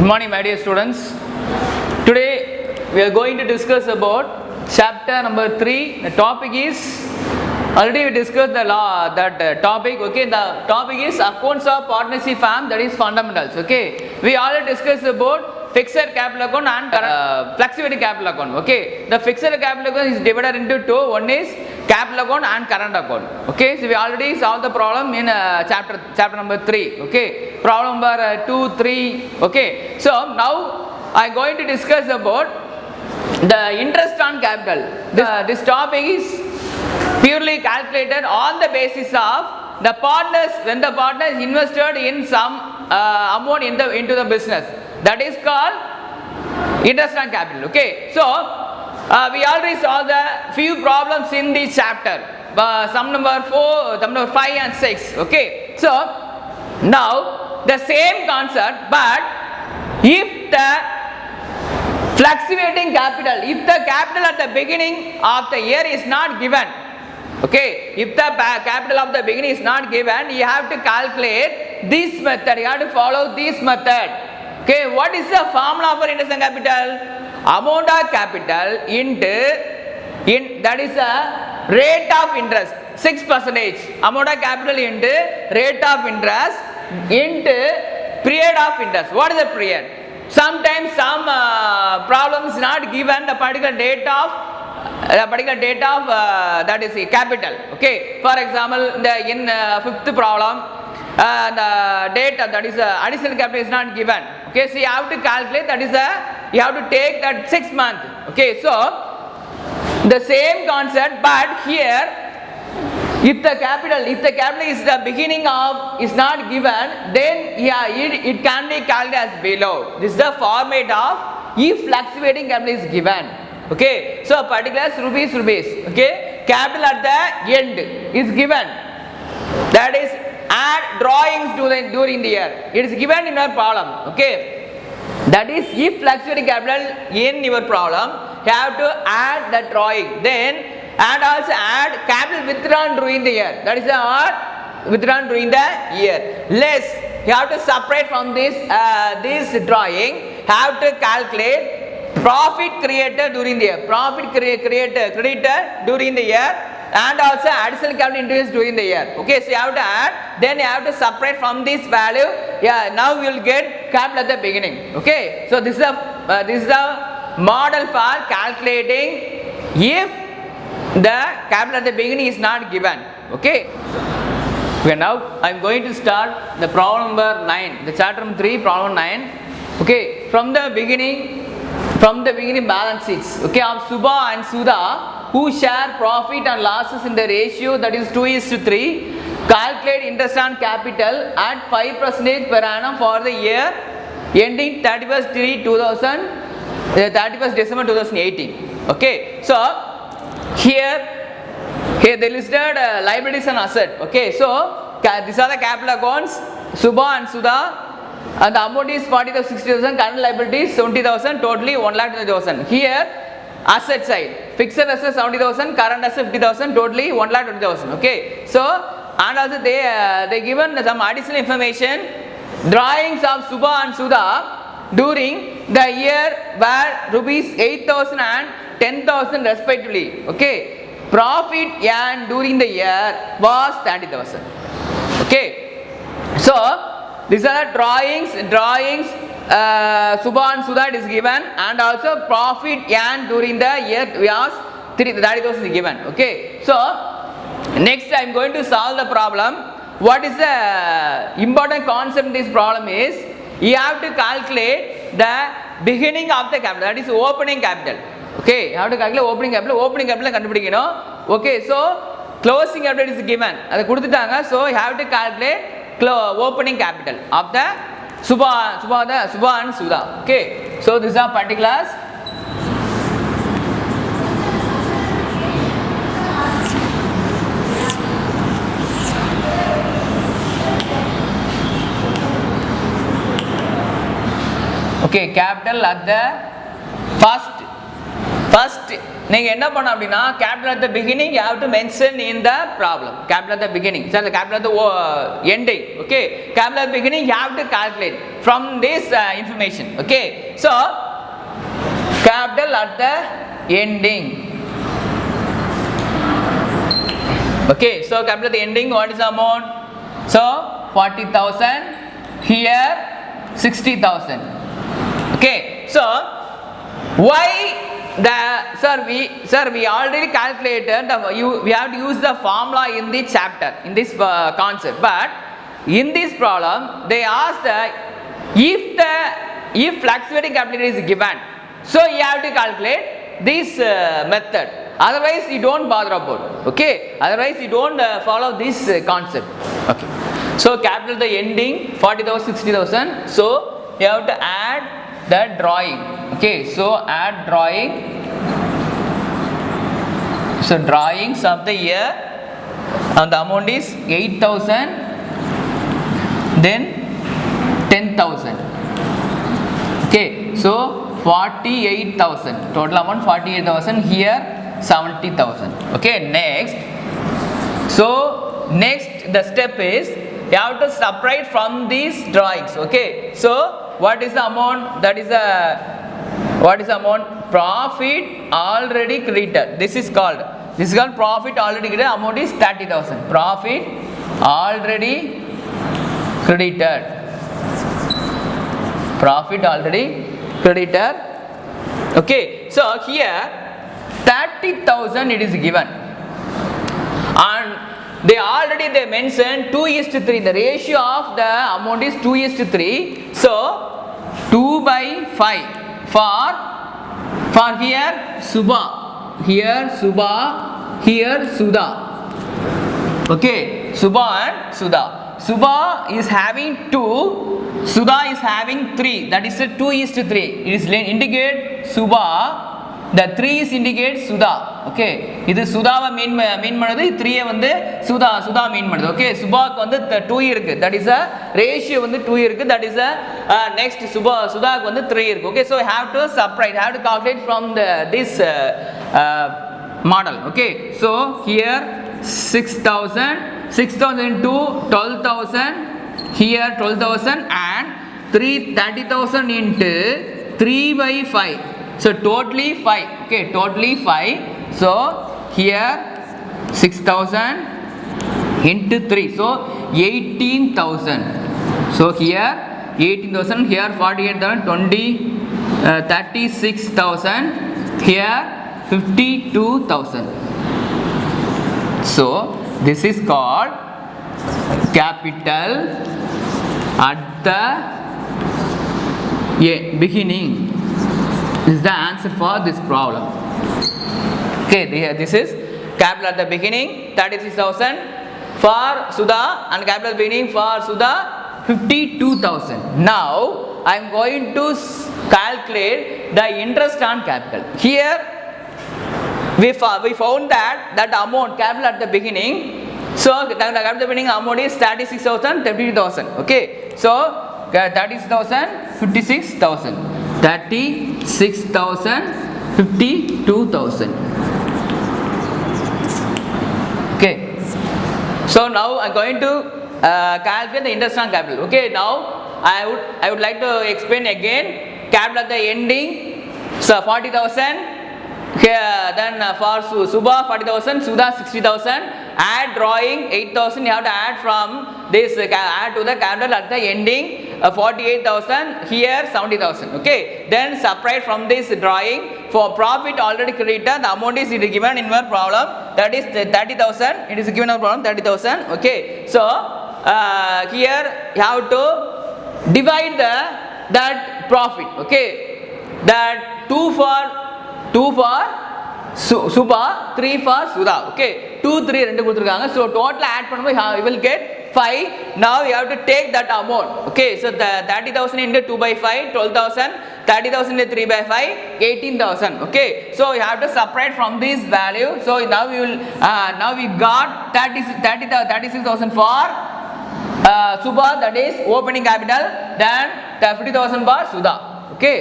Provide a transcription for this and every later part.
Good morning, my dear students. Today we are going to discuss about chapter number 3. The topic is, already we discussed the law, that topic. Okay, the topic is accounts of partnership firm, that is fundamentals. Okay, we already discussed about fixed capital account and fluctuating capital account. Okay, the fixed capital account is divided into two. One is capital account and current account. Okay, so we already solved the problem in chapter number 3. Okay, problem number 2, 3. Okay, so now I am going to discuss about the interest on capital. This topic is purely calculated on the basis of the partners, when the partners invested in some amount into the business. That is called interest on capital. Okay, so we already saw the few problems in this chapter, sum number 4, sum number 5 and 6. Okay, so now the same concept, but if the fluctuating capital, if the capital at the beginning of the year is not given, okay, if the capital of the beginning is not given, you have to calculate this method, you have to follow this method. Okay, what is the formula for interest on capital? Amount of capital into, that is a rate of interest, 6%. Amount of capital into rate of interest into period of interest. What is the period? Sometimes some problem is not given the particular date of that is capital. Okay, for example, in fifth problem, the date, that is additional capital is not given. Okay, so you have to calculate, that is you have to take that 6 months. Okay, so the same concept, but here if the capital is the beginning of is not given, then yeah, it can be calculated as below. This is the format of if fluctuating capital is given. Okay, so particulars rupees. Okay, capital at the end is given, that is add drawings during the year. It is given in our problem. Okay, that is if fluctuating capital in your problem, you have to add the drawing, then and also add capital withdrawn during the year, that is the withdrawn during the year, less you have to separate from this drawing, have to calculate profit created during the year, profit credited during the year, and also additional capital introduced during the year. Okay, so you have to add, then you have to separate from this value. Yeah, now we will get capital at the beginning. Okay, so this is the model for calculating if the capital at the beginning is not given. Okay, now I am going to start the problem number 9, the chapter number 3, problem 9. Okay, from the beginning balance sheets, okay, of Subha and Sudha, who share profit and losses in the ratio, that is 2:3. Calculate interest on capital at 5% per annum for the year ending 31st December 2018. Okay, so here they listed liabilities and asset. Okay, so these are the capital accounts, Subha and Sudha, and the amount is 40,000, 60,000, current liabilities 70,000, totally 1,20,000. Here asset side, fixed assets 70,000, current assets 50,000, totally 1,20,000. Okay, so and also they given some additional information, drawings of Subha and Sudha during the year were rupees 8,000 and 10,000 respectively. Okay, profit and during the year was 30,000. Okay, so these are drawings. Subha and Sudha is given, and also profit and during the year was 30,000 is given. Okay, so next I am going to solve the problem. What is the important concept in this problem is you have to calculate the beginning of the capital, that is opening capital. Okay, you have to calculate opening capital கண்டுபிடிக்கணும். Okay, so closing capital is given, அதை கொடுத்துட்டாங்க, so you have to calculate opening capital of the Subha and Sudha. Okay, so these are particulars. Okay, capital at the first நீங்க என்ன பண்ணணும் அப்படினா capital at the beginning you have to mention in the problem. Capital at the beginning, so the capital at the ending. Okay, capital at the beginning you have to calculate from this information. Okay, so capital at the ending. Okay, so capital at the ending, what is the amount? So 40,000, here 60,000. Okay, so why the we already calculated we have to use the formula in the chapter in this concept, but in this problem they asked if fluctuating capital is given, so you have to calculate this method, otherwise you don't bother about. Okay, otherwise you don't follow this concept. Okay, so capital the ending 40,000 60,000, so you have to add the drawing. Okay, so add drawing, so drawings of the year, and the amount is 8,000, then 10,000. Okay, so 48,000, total amount 48,000, here 70,000. Okay, next, so next the step is you have to separate from these drawings. Okay, so what is the amount? That is what is the amount? Profit already credited. This is called profit already credited. Amount is 30,000. Profit already credited. Profit already credited. Okay, so here 30,000 it is given, and they mentioned 2:3. The ratio of the amount is 2:3. So 2/5 for here Subha, here Subha, here Sudha. Okay, Subha and Sudha. Subha is having 2, Sudha is having 3. That is a 2:3. It is indicate Subha. The 3 is indicate Sudha. Okay, இது சுதாவை மீன் பண்ணுது, 3 வந்து சுதா மீன் பண்ணுது. Okay, சுபாக்கு வந்து 2 இருக்கு, that is a ratio வந்து 2 இருக்கு, that is a next சுதாக்கு வந்து 3 இருக்கு. Okay, so have to separate, have to calculate from this model. Okay, so here 6,000 into 12,000, here 12,000, and 30,000 into 3/5. So totally 5. Okay, totally 5. So here 6,000 into 3, so 18,000. So here 18,000, here 48,000, 36,000, here 52,000. So this is called capital at the beginning. This is the answer for this problem. Okay, this is capital at the beginning 36,000 for Sudha, and capital at the beginning for Sudha 52,000. Now I am going to calculate the interest on capital. Here we found that amount capital at the beginning, so the capital at the beginning amount is 36,000, 32,000. Okay, so 36,000, 56,000. 36,000, 52,000. Okay, so now I am going to calculate the interest on capital. Okay, now I would like to explain again capital at the ending. So 40,000, here then for Subha 40,000, Sudha 60,000. Add drawing 8,000, you have to add from this, add to the capital at the ending 48,000, here 70,000. Okay, then separate from this drawing for profit already credited. The amount is given in your problem, that is 30,000. It is given in our problem 30,000. Okay, so here you have to divide that profit. Okay, that 2 for Subha, 3 for Sudha. Okay, 2 3 ரெண்டு கொடுத்திருக்காங்க, so total add பண்ணும்போது you will get 5. Now you have to take that amount. Okay, so the 30,000 into 2/5, 12,000, 30,000 into 3/5, 18,000. Okay, so you have to separate from this value. So now we got 36,000 for Subha, that is opening capital, then 50,000 for Sudha. Okay,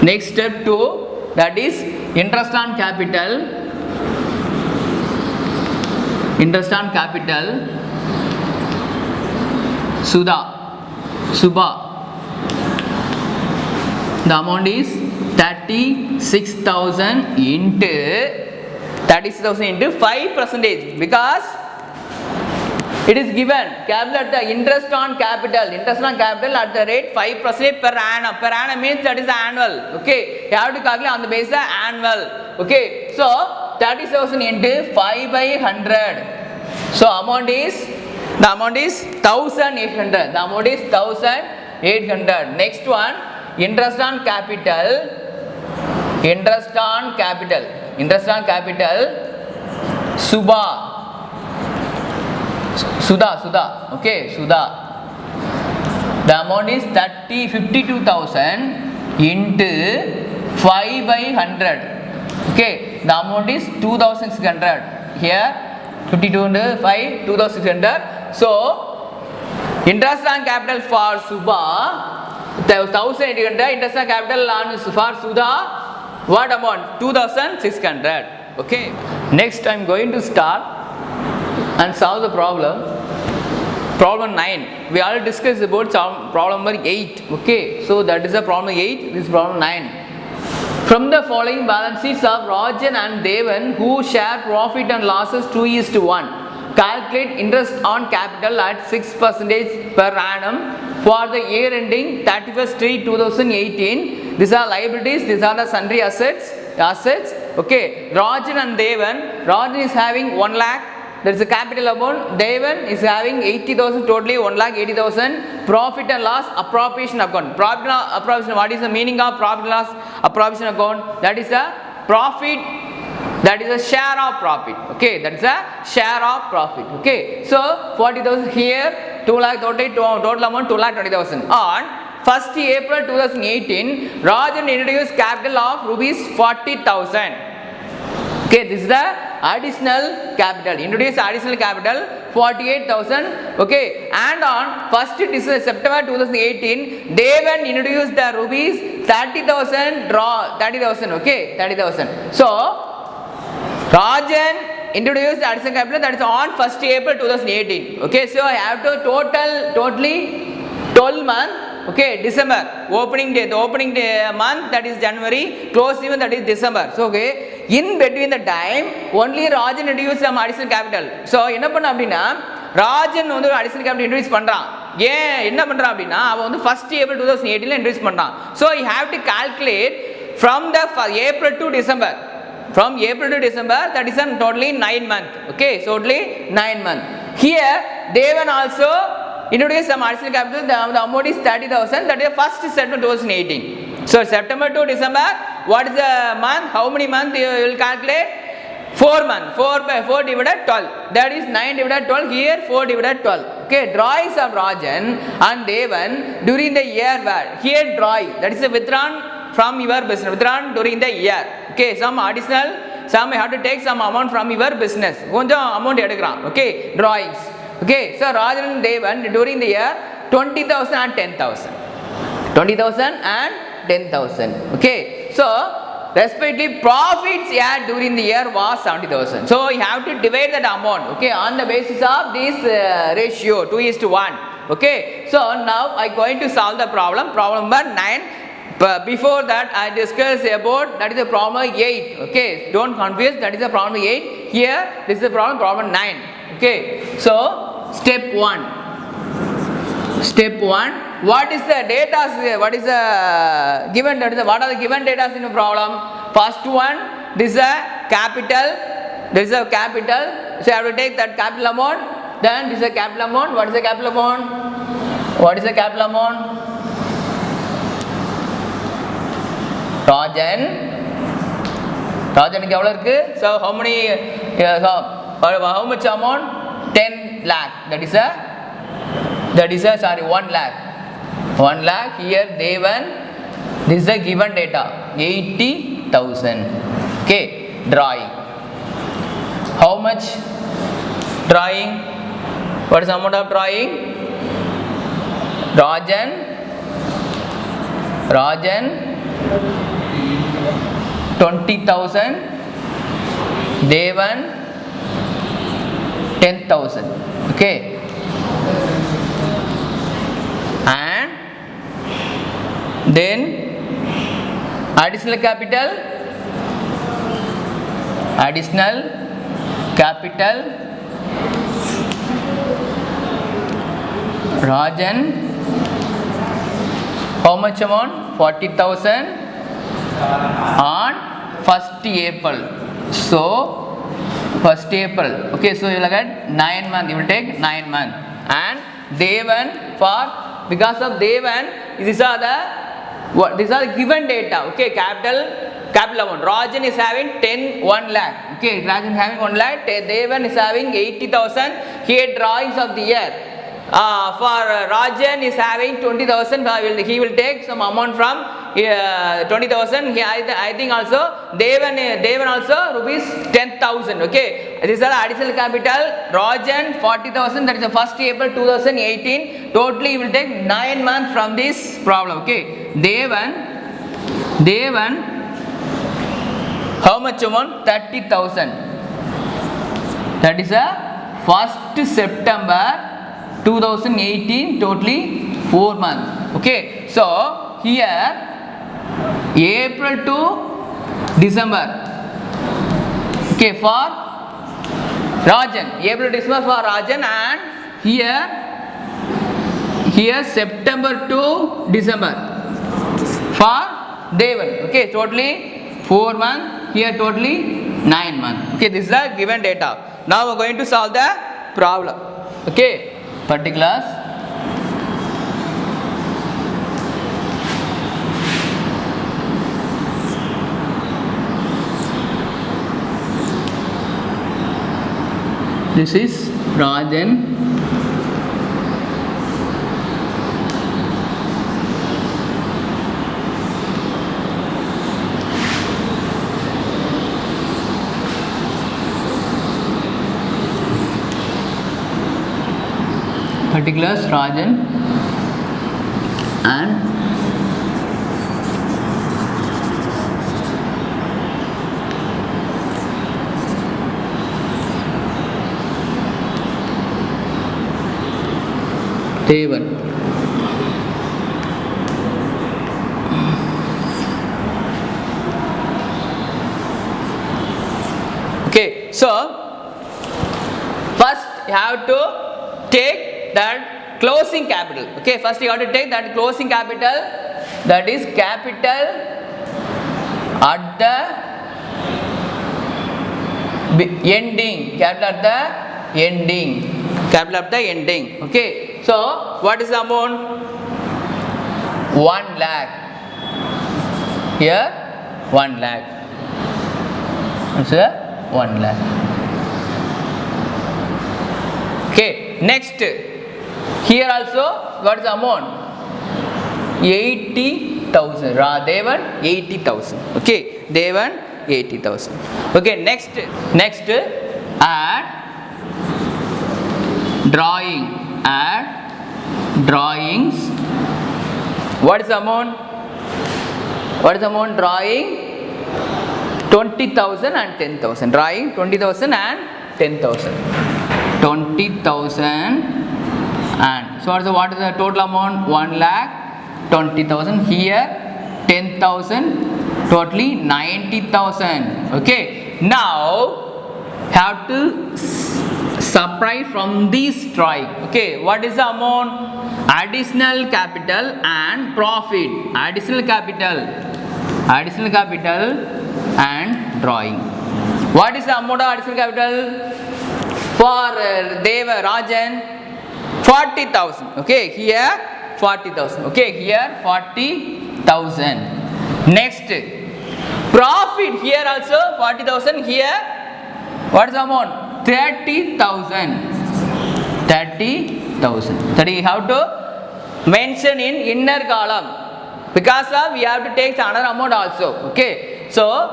Next step 2, that is interest on capital. Interest on capital. Subha. The amount is 36,000 into 5% because it is given calculate the interest on capital at the rate 5% per annum means that is annual. Okay, you have to calculate on the basis of annual. Okay, so 30,000 into 5 by 100, so the amount is 1,800. The amount is 1,800. Next one, interest on capital. Sudha. Okay, Sudha. The amount is 52,000 into 5 by 100. Okay, the amount is 2,600. Here 52 into 5, 2,600. So interest on capital for Subha 1,800. Interest on capital for Sudha, what amount? 2,600. Okay, next I am going to start and solve the problem. Problem 9. We already discussed about problem number 8. Okay, so that is the problem 8. This is problem 9. From the following balance sheets of Rajan and Devan, who share profit and losses 2:1, calculate interest on capital at 6% per annum for the year ending 31st/3/2018. These are liabilities, these are the sundry assets. Okay, Rajan and Devan. Rajan is having 1 lakh. There is a capital amount. Devan is having 80,000, totally 1,80,000. Profit and loss appropriation account. Profit and loss appropriation. What is the meaning of profit and loss appropriation account? That is a profit. That is a share of profit. Okay, that is a share of profit. Okay, so 40,000 here, 2 lakh total amount 2,20,000. On 1st April 2018, Rajan introduced capital of rupees 40,000. Okay, this is the additional capital. Introduce additional capital 48,000. Okay, and on 1st September 2018, Devan introduced the rupees 30,000 30,000. Okay, 30,000. So Rajan introduced additional capital, that is on 1st April 2018. Okay, so I have to totally 12 month. Okay, December opening day, the opening day month, that is January, closing month, that is December. So okay, in between the time only Rajan introduced some additional capital. So என்ன பண்ண அப்படினா ராஜன் வந்து additional capital introduce பண்றான். ஏன் என்ன பண்றான் அப்படினா அவன் வந்து 1st April 2018 ல introduce பண்றான். So you have to calculate from the April to December. From April to December, that is totally 9 months. Okay, so totally 9 months. Here Devan also introduce some additional capital. The amount is 30,000. That is first September 2018. So September to December, what is the month? How many months you will calculate? 4 months. 4 divided 12. That is 9 divided 12. Here 4 divided 12. Okay, drawings of Rajan and Devan during the year where here drawing, that is a withdrawn from your business, withdrawn during the year. Okay, some additional, some you have to take some amount from your business. Konjam amount edukran. Okay, drawings. Okay, so Rajan and Devan during the year 20,000 and 10,000. 20,000 and 10,000. Okay, so respectively profits had during the year was 70,000. So you have to divide that amount. Okay, on the basis of this ratio 2:1. Okay, so now I going to solve the problem. Problem number 9. But before that I discussed about, that is the problem 8. Okay, don't confuse, that is the problem 8. Here this is the problem 9. Okay, so step 1. What is the data? What is the given data? What are the given data in the problem? First one, this is a capital. This is a capital. So I have to take that capital amount. Then this is a capital amount. What is the capital amount? What is the capital amount? Rajanக்கு எவ்வளவு இருக்கு? So how many how much amount? 10 lakh. That is a 1 lakh. 1 lakh. Here Devan, this is the given data 80,000. Okay, drawing. How much drawing? What is the amount of drawing? Rajan 20,000, Devan 10,000. Okay, and then additional capital Rajan, how much amount? 40,000 on 1st April. So 1st April. Okay, so you will get 9 months. You will take 9 months. And Devan, for because of Devan, these are the given data. Okay, capital amount. Rajan is having 1 lakh. Okay, Rajan is having 1 lakh. Devan is having 80,000. Here drawings of the year. For Rajan is having 20,000. He will take some amount from 20,000. I think also Devan also rupees 10,000. Okay, these are additional capital. Rajan 40,000. That is the 1st April 2018. Totally, will take 9 months from this problem. Okay, Devan, how much amount? 30,000. That is a 1st September 2018. Totally 4 months. Okay, so here April to December. Okay, for Rajan, April to December for Rajan, and here September to December for Devan. Okay, totally 4 months. Here totally 9 months. Okay, this is the given data. Now we are going to solve the problem. Okay, particulars. This is Rajan. Particulars Rajan and Devan. Okay, so first you have to take that closing capital. Okay, first you have to take that closing capital, that is capital at the ending. Capital at the ending. Okay, so what is the amount? 1 lakh. Here 1 lakh. It's 1 lakh. Okay, next. Here also, what is the amount? 80,000. Devan 80,000. Okay, Devan 80,000. Okay, next add drawing. Add drawings. What is the amount? Drawing 20,000 and 10,000. Drawing 20,000 and 10,000. 20,000 and so what is the total amount? 1 lakh 20,000. Here 10,000, totally 90,000. Okay, now have to subtract from this drawing. Okay, what is the amount? Additional capital and profit. Additional capital and drawing. What is the amount of additional capital for Rajan? 40,000. Okay, here 40,000. Okay, here 40,000. Next, profit. Here also 40,000. Here what is the amount? 30,000. 30,000. That you have to mention in inner column, because of we have to take another amount also. Okay, so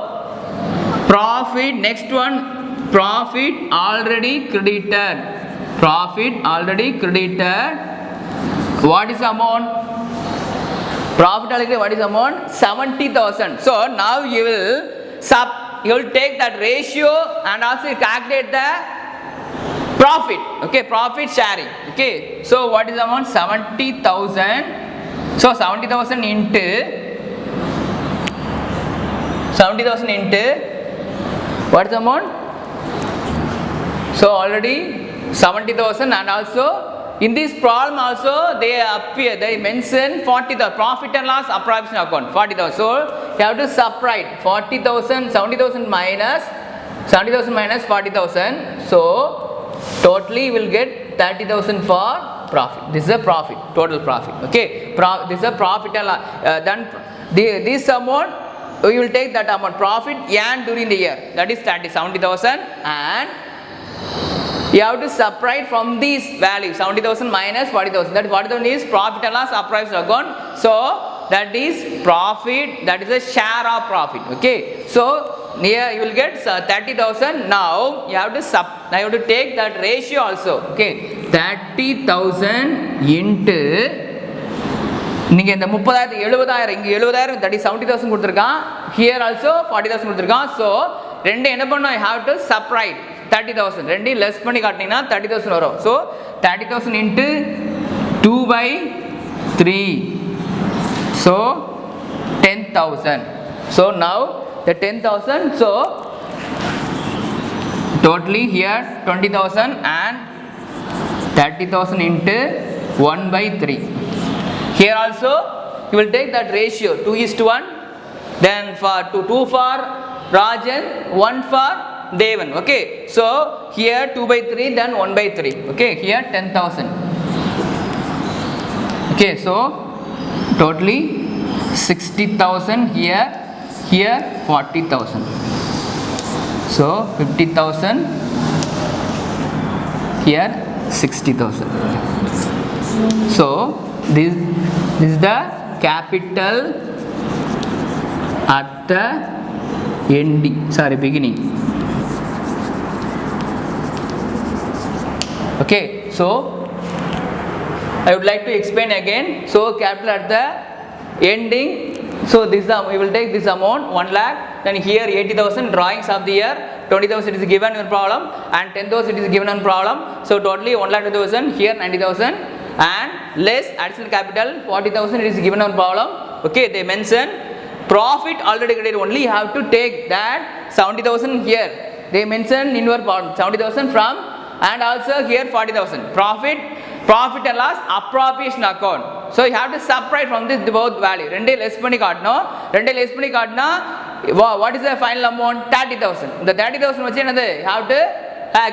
profit. Next one, profit already credited. What is the amount? Profit already, what is the amount? 70,000. So now you will you will take that ratio and also calculate the profit. Okay, profit sharing. Okay, so what is the amount? 70,000. So 70,000 into what is the amount? So already 70,000, and also in this problem also they mention 40,000 profit and loss appropriation account 40,000. So you have to separate 40,000, 70,000 minus 40,000. So totally you will get 30,000 for profit. This is a profit, total profit. Okay, this is a profit and loss. Then this amount you will take that amount profit earned during the year, that is 70,000, and you have to separate from these values 70,000 minus 40,000. That 40,000 is profit and loss appraisal account. So that is profit, that is a share of profit. Okay, so here you will get 30,000. Now you have to take that ratio also. Okay, 30,000 into நீங்க இந்த 30,000 70,000 இங்க 70,000 that is 70,000 கொடுத்திருக்கான், here also 40,000 கொடுத்திருக்கான். So ரெண்டு என்ன பண்ணனும், you have to separate 30,000 ரெண்டு less பண்ணி காட்டினீங்கன்னா 30,000 வரும். So 30,000 into 2/3, so 10,000. So now the 10,000, so totally here 20,000 and 30,000 into 1/3. Here also you will take that ratio 2:1, then for 2 for Rajan, 1 for Devan. Okay, so here 2/3, then 1/3. Okay, here 10,000. Okay, so totally 60,000 here, here 40,000. So 50,000, here 60,000. So this is the capital at the beginning. Okay, so I would like to explain again. So capital at the ending. So this we will take this amount 1 lakh. Then here 80,000 drawings of the year. 20,000 is given in problem, and 10,000 is given in problem. So totally 1,02,000. Here 90,000. And less additional capital 40,000 is given on problem. Okay, they mention profit already credited, only you have to take that 70,000 here. They mention in your problem 70,000 from, and also here 40,000 profit and loss appropriation account. So you have to separate from this both value. ரெண்டே less பண்ணி காட்டினா what is the final amount? 30,000. The 30,000 வச்சு என்னது, you have to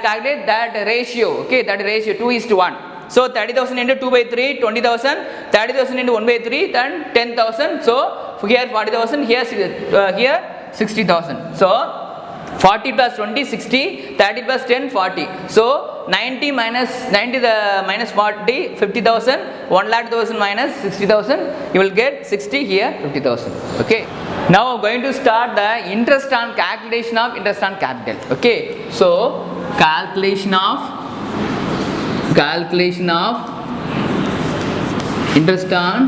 calculate that ratio. Okay, that ratio 2:1. So 30,000 into 2/3, 20,000, 30,000 into 1/3, then 10,000. So here 40,000, here 60,000. So 40 plus 20, 60, 30 plus 10, 40. So 90 minus 40, 50,000, 1,00,000 minus 60,000, you will get 60, here 50,000. Okay. Now I'm going to start the interest on calculation of interest on capital. Okay. So calculation of interest on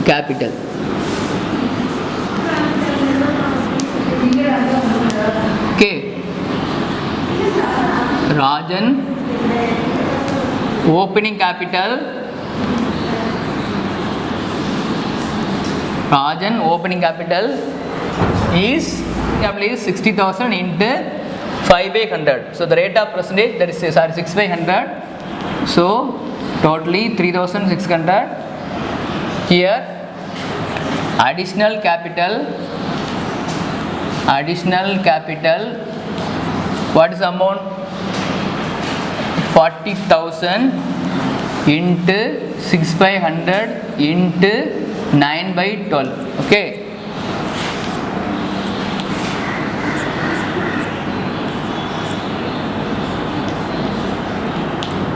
capital. Okay, Rajan opening capital is 60,000 into 5/100. So the rate of percentage, that is 6/100. So totally 3,600. Here additional capital, what is the amount? 40,000 into 6/100 into 9/12. Okay,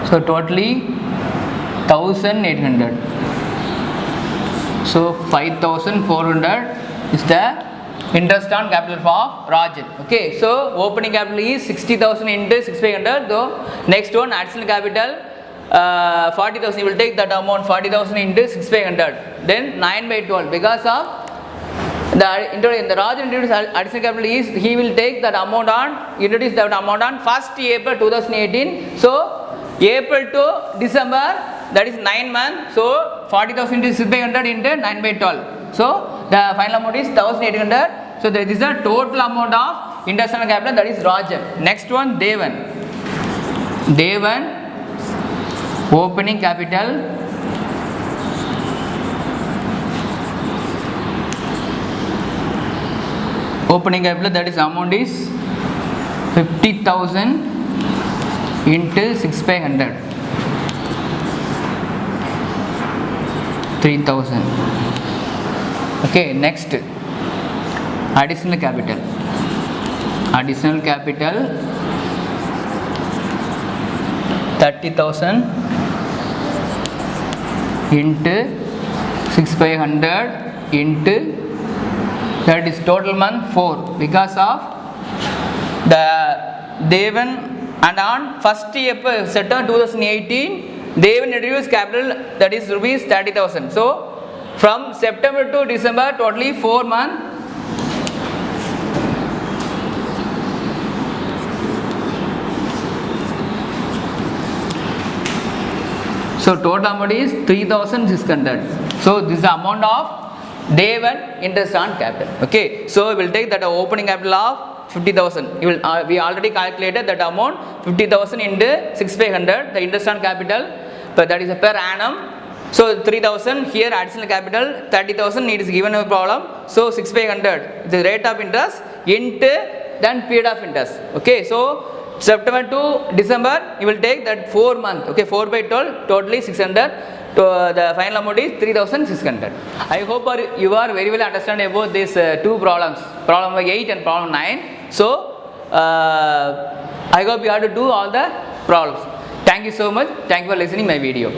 so totally 1,800. So 5,400 is the interest on capital for Rajan. Okay, so opening capital is 60,000 into 6/100. Though next one additional capital 40,000, you will take that amount 40,000 into 6/100, then 9/12, because of the Raj introduced additional capital is he will take that amount on introduce that amount on 1st April 2018. So April to December, that is 9 months. So 40,000 into 6/100 into 9/12. So the final amount is 1,800. So this is the total amount of international capital, that is Rajan. Next one, Devan. Opening capital. Opening capital, that is amount is 50,000 into 6/100. 3,000. Okay, next, additional capital. 30,000 into 6/100 into, that is total month 4, because of the Devan, and on 1st April September 2018 Devan introduced capital, that is rupees 30,000. So from September to December, totally 4 months. So total amount is 3,600. So this is the amount of Devan interest on capital. Okay, so we will take that opening capital of 50,000. We already calculated that amount 50,000 into 6/100, the interest on capital, but that is a per annum. So 3,000 here additional capital, 30,000 it is given a problem. So 6/100 the rate of interest into then period of interest. Okay, so September to December you will take that 4 months. Okay, 4/12 totally 600. The final amount is 3,600. I hope you are very well understand about these two problems, problem 8 and problem 9. So I hope you have to do all the problems. Thank you so much. Thank you for listening my video.